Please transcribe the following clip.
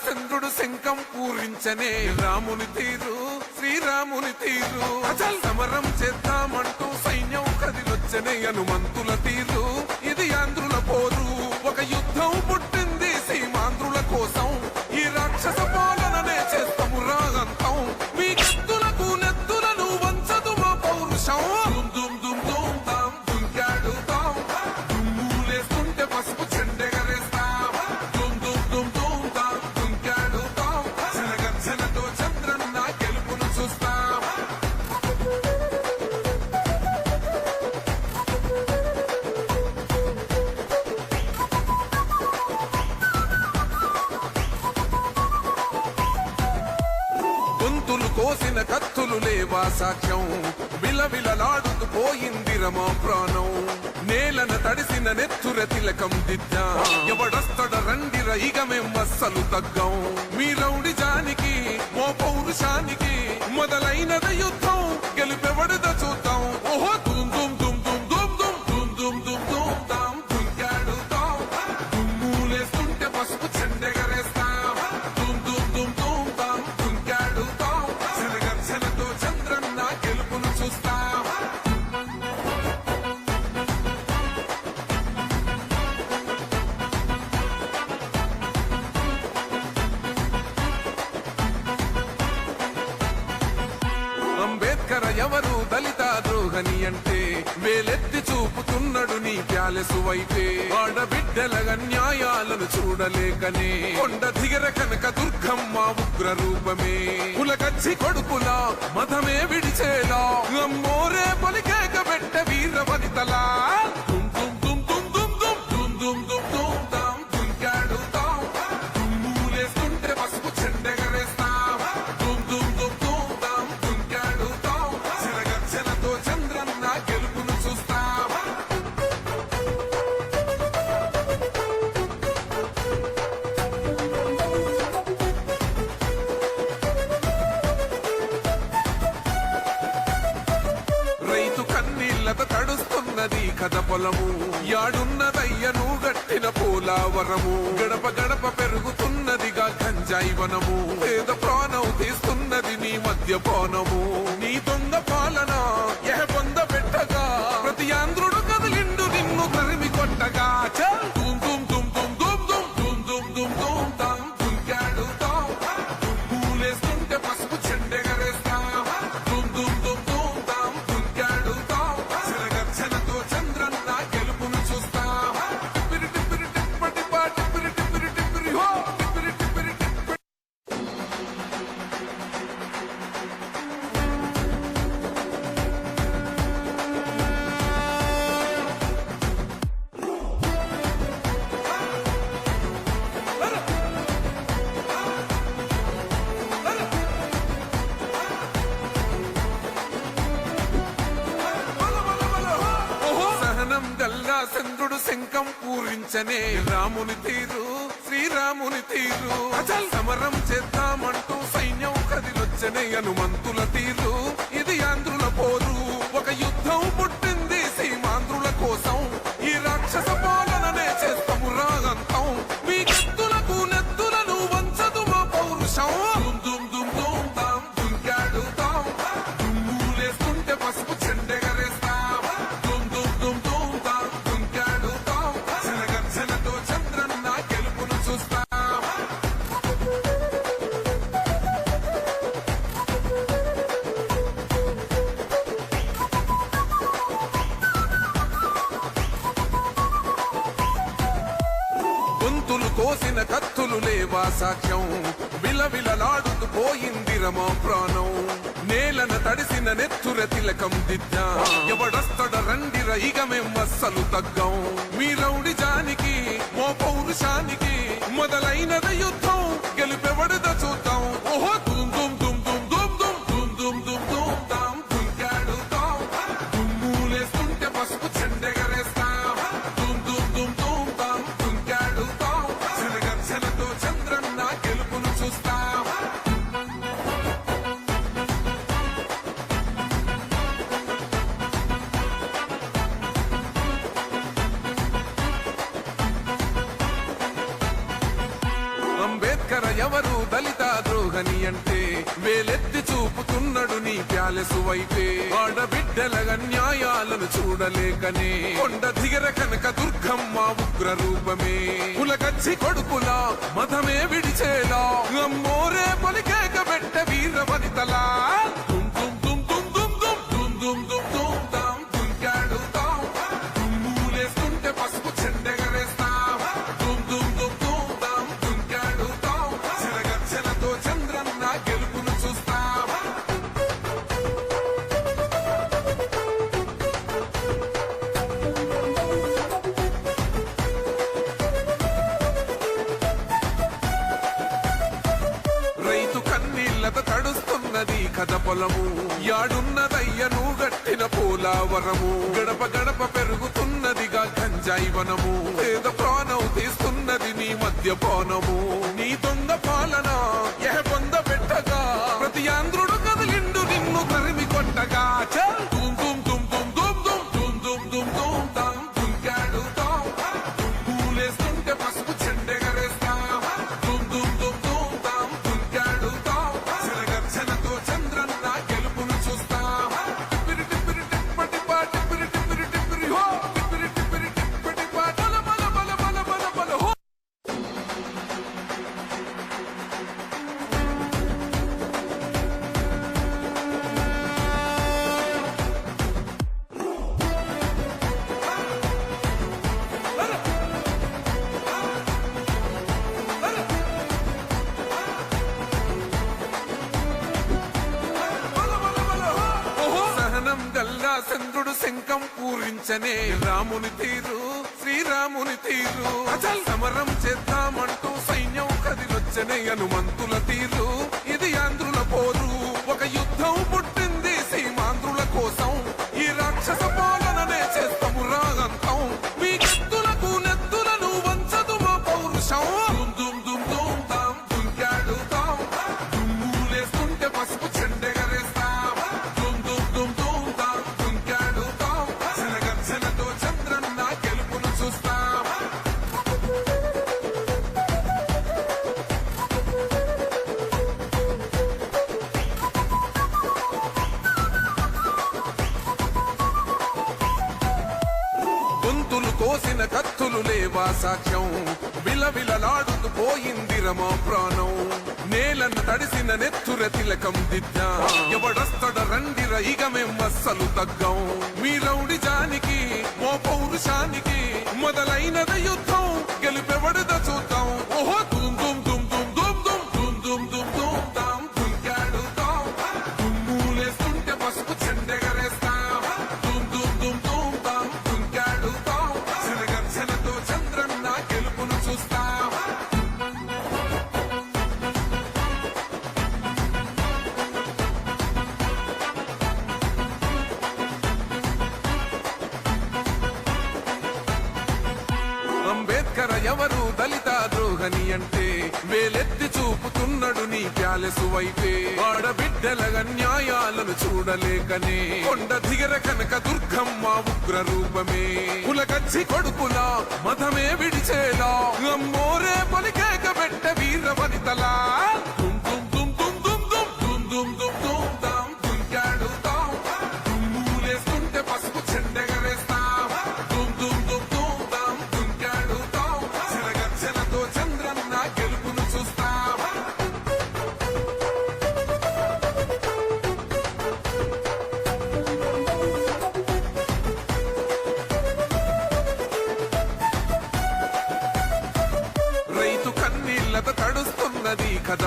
చంద్రుడు శంఖం పూరించనే రాముని తీరు శ్రీరాముని తీరు అచల్ సమరం చేద్దామంటూ సైన్యం కదిలొచ్చనే హనుమంతుల తీరు ఇది ఆంధ్రుల పోరు ఒక యుద్ధం పుట్టింది సీమాంధ్రుల కోసం ఈ రాక్షస పాలననే చేస్తాము రాగంతం మీ కత్తులకు నెత్తులను వంచదు మా పౌరుషం దుమ్ దుమ్ దుమ్ తాం దుంకాడుతాం దుమ్ములేస్తుంటే పసుపు చెండెగరేస్తాం దుమ్ దుమ్ దుమ్ దుమ్ తాం దుంకాడుతాం శనగర్జనతో చంద్రన్న గెలుపును చూస్తాం గొంతులు కోసిన కత్తులు లేవా సాక్ష్యం విలవిలలాడుతూ పోయింది రమా ప్రాణం నేలన తడిసిన నెత్తుర తిలకం దిద్దా ఎవడొస్తడ రండిర ఇక మేం అస్సలు తగ్గం మీ రౌడి జానికి మో పౌరుషానికి మొదలైనద యుద్ధం గెలుపెవడద చూద్దాం ఓహో దుమ్ దుమ్ దుమ్ దుమ్ దుమ్ దుమ్ దుమ్ దుమ్ దుమ్ దుమ్ తాం దుంకాడుతాం దుమ్ములేస్తుంటే పసుపు చెండెగరేస్తాం దుమ్ దుమ్ దుమ్ దుమ్ తాం దుంకాడుతాం శనగర్జనతో చంద్రన్న గెలుపును చూస్తాం అంబేద్కర్ ఎవరు దళిత ద్రోహని అంటే వేలెత్తి చూపుతున్నాడు నీ ప్యాలెసు వైపే ఆడబిడ్డల న్యాయాలను చూడలేకనే కొండ దిగర కనక దుర్గమ్మ ఉగ్ర రూపమే కులగచ్చి కొడుకులా మతమే విడిచేలా అమ్మోరే పలికేక పెట్ట వీర వనితలా దుమ్ దుమ్ దుమ్ దుమ్ దుమ్ దుమ్ దుమ్ దుమ్ దుమ్ దుమ్ తాం దుంకాడుతాం దుమ్ములేస్తుంటే పసుపు చెండెగరేస్తాం దుమ్ దుమ్ దుమ్ దుమ్ తాం దుంకాడుతాం శనగర్జనతో చంద్రన్న గెలుపును చూస్తాం రైతు కన్నీళ్లతో తడుస్తున్నది కథ పొలము యాడున్నదయ్యను గట్టిన పోలావరము గడప గడప పెరుగుతున్నదిగా గంజాయి వనము పేద ప్రాణం తీస్తున్నది నీ మద్యపానము నీ దొంగ పాలన ఎహ పొంద పెట్టగా ప్రతి ఆంధ్రుడు కదిలిండు నిన్ను తరిమి కొట్టగా చల్ దుమ్ దుమ్ దుమ్ దుమ్ దుమ్ దుమ్ దుమ్ దుమ్ దుమ్ దుమ్ తాం దుంకాడుతాం దుమ్ములేస్తుంటే పసుపు చెండెగరేస్తాం దుమ్ దుమ్ దుమ్ దుమ్ తాం దుంకాడుతాం శనగర్జనతో చంద్రన్న గెలుపును చూస్తాం టిప్పిరి టిప్పిరి టిప్పటి పా టిప్పిరి టిప్పిరి టిప్పిరి హో టిప్పిరి టిప్పిరి టిప్పి సహనం గల్లా చంద్రుడు శంఖం పూరించనే రాముని తీరు శ్రీరాముని తీరు అచల్ సమరం చేద్దామంటూ సైన్యం కదిలొచ్చనే హనుమంతుల తీరు ఇది ఆంధ్రుల పోరు ఒక యుద్ధం పుట్టింది సీమాంధ్రుల కోసం ఈ రాక్షస పాలననే చేస్తాము రాగంతం మీ కత్తులకు నెత్తులను వంచదు మా పౌరుషం దుమ్ దుమ్ దుమ్ దుమ్ తాం దుంకాడుతాం దుమ్ములేస్తుంటే పసుపు చెండెగరేస్తాం దుమ్ దుమ్ దుమ్ దుమ్ తాం దుంకాడుతాం శనగర్జనతో చంద్రన్న గెలుపును చూస్తాం గొంతులు కోసిన కత్తులు లేవా సాక్ష్యం విలవిలలాడుతూ పోయింది రమా ప్రాణం నేలన తడిసిన నెత్తుర తిలకం దిద్దా ఎవడొస్తడ రండిర ఇక మేం అస్సలు తగ్గం మీ రౌడి జానికి మో పౌరుషానికి మొదలైనద యుద్ధం గెలుపెవడద చూద్దాం ఓహో దుమ్ దుమ్ దుమ్ దుమ్ దుమ్ దుమ్ దుమ్ దుమ్ దుమ్ తాం దుంకాడుతాం దుమ్ములేస్తుంటే పసుపు చెండెగరేస్తాం దుమ్ దుమ్ దుమ్ దుమ్ తాం దుంకాడుతాం శనగర్జనతో చంద్రన్న గెలుపును చూస్తాం అంబేద్కర్ ఎవరు దళిత ద్రోహని అంటే వేలెత్తి చూపుతున్నడు నీ ప్యాలెసు వైపే ఆడబిడ్డల న్యాయాలను చూడలేకనే కొండ దిగర కనక దుర్గమ్మ ఉగ్ర రూపమే కులగచ్చి కొడుకులా మతమే విడిచేలా అమ్మోరే పలికేక పెట్ట వీర వనితలా దుమ్ దుమ్ దుమ్ దుమ్ దుమ్ దుమ్ దుమ్ దుమ్ దుమ్ దుమ్ దుంకాడు తాం దుమ్ములేస్తుంటే పసుపు చెండెగరేస్తాం దుమ్ దుమ్ దుమ్ దుమ్ దుమ్ దుంకాడు తాం చిరగచ్చలతో చంద్రన్న గెలుపును చూస్తాం రైతు కన్నీళ్లతో తడుస్తున్నది కథ పొలము యాడున్నదయ్యను గట్టిన పోలావరము గడప గడప పెరుగుతున్నదిగా గంజాయి వనము పేద ప్రాణం తీస్తున్నది నీ మద్యపానము నీ దొంగ పాలన పొంద పెట్టగా ప్రతి ఆంధ్రుడు కదిలిండు నిన్ను తరిమి కొట్టగా చల్ దుమ్ దుమ్ దుమ్ దుమ్ దుమ్ దుమ్ దుమ్ దుమ్ దుమ్ దుమ్ దుమ్ దుంకాడు తాం దుమ్ములేస్తుంటే పసుపు చెండెగరేస్తాం దుమ్ దుమ్ దుమ్ దుమ్ దుమ్ దుంకాడు తాం చిరగర్చనతో చంద్రన్న గెలుపును చూస్తాం టిప్పిరి టిప్పిరి టిప్పటి పా టిప్పిరి టిప్పిరి టిప్పిరి హో టిప్పిరి టిప్పిరి టిప్పటి పా బల బల బల బల బల బల హో సహనం గల్లా చంద్రుడు శంఖం పూరించనే రాముని తీరు శ్రీరాముని తీరు అచల్ సమరం చేద్దామంటూ సైన్యం కదిలొచ్చనే హనుమంతుల తీరు ఇది ఆంధ్రుల పోరు ఒక యుద్ధం పుట్టింది సీమాంధ్రుల కోసం ఈ రాక్షస పాలననే చేస్తాము రాగంతం మీ గెత్తులకు నెత్తులను వంచదు మా పౌరుషం దుమ్ దుమ్ దుమ్ దుమ్ తాం దుంకాడు తాం దుమ్ములేస్తుంటే పసుపు చెండెగరేస్తాం దుమ్ దుమ్ దుమ్ దుమ్ తాం దుంకాడు తాం చిరగర్చనతో చంద్రన్న గెలుపును చూస్తాం గొంతులు కోసిన కత్తులు లేవా సాక్ష్యం విలవిలలాడుతూ పోయింది రమా ప్రాణం నేలను తడిసిన నెత్తుర తిలకం దిద్దా ఎవడస్తడ రండిర ఇక మేం అస్సలు తగ్గం మీ రౌడి జానికి మో పౌరుషానికి మొదలైనద యుద్ధం గెలుపెవడద చూద్దాం ఓహో దుమ్ దుమ్ దుమ్ దుమ్ దుమ్ దుమ్ దుమ్ దుమ్ దుమ్ దుమ్ తాం దుంకాడు తాం దుమ్ములేస్తుంటే పసుపు చెండెగరేస్తాం దుమ్ దుమ్ దుమ్ దుమ్ తాం దుంకాడు తాం చిరగర్చనతో చంద్రన్న గెలుపును చూస్తాం అంబేద్కర్ ఎవరు దళిత ద్రోహని అంటే వేలెత్తి చూపుతున్నడు నీ ప్యాలెసు వైపే ఆడబిడ్డల న్యాయాలను చూడలేకనే కొండ దిగర కనక దుర్గమ్మ ఉగ్ర రూపమే కులగచ్చి కొడుకులా మతమే విడిచేలా అమ్మోరే పలికేక పెట్ట వీర వనితలా దుమ్ దుమ్ దుమ్ దుమ్ దుమ్ దుమ్ దుమ్ దుమ్ దుమ్ దుమ్ దుమ్ దుంకాడు తాం దుమ్ములేస్తుంటే పసుపు చెండెగరేస్తాం దుమ్ దుమ్ దుమ్ దుమ్ దుమ్ దుంకాడు తాం చిరగర్చనతో చంద్రన్న గెలుపును చూస్తాం రైతు కన్నీళ్లతో తడుస్తున్నది కథ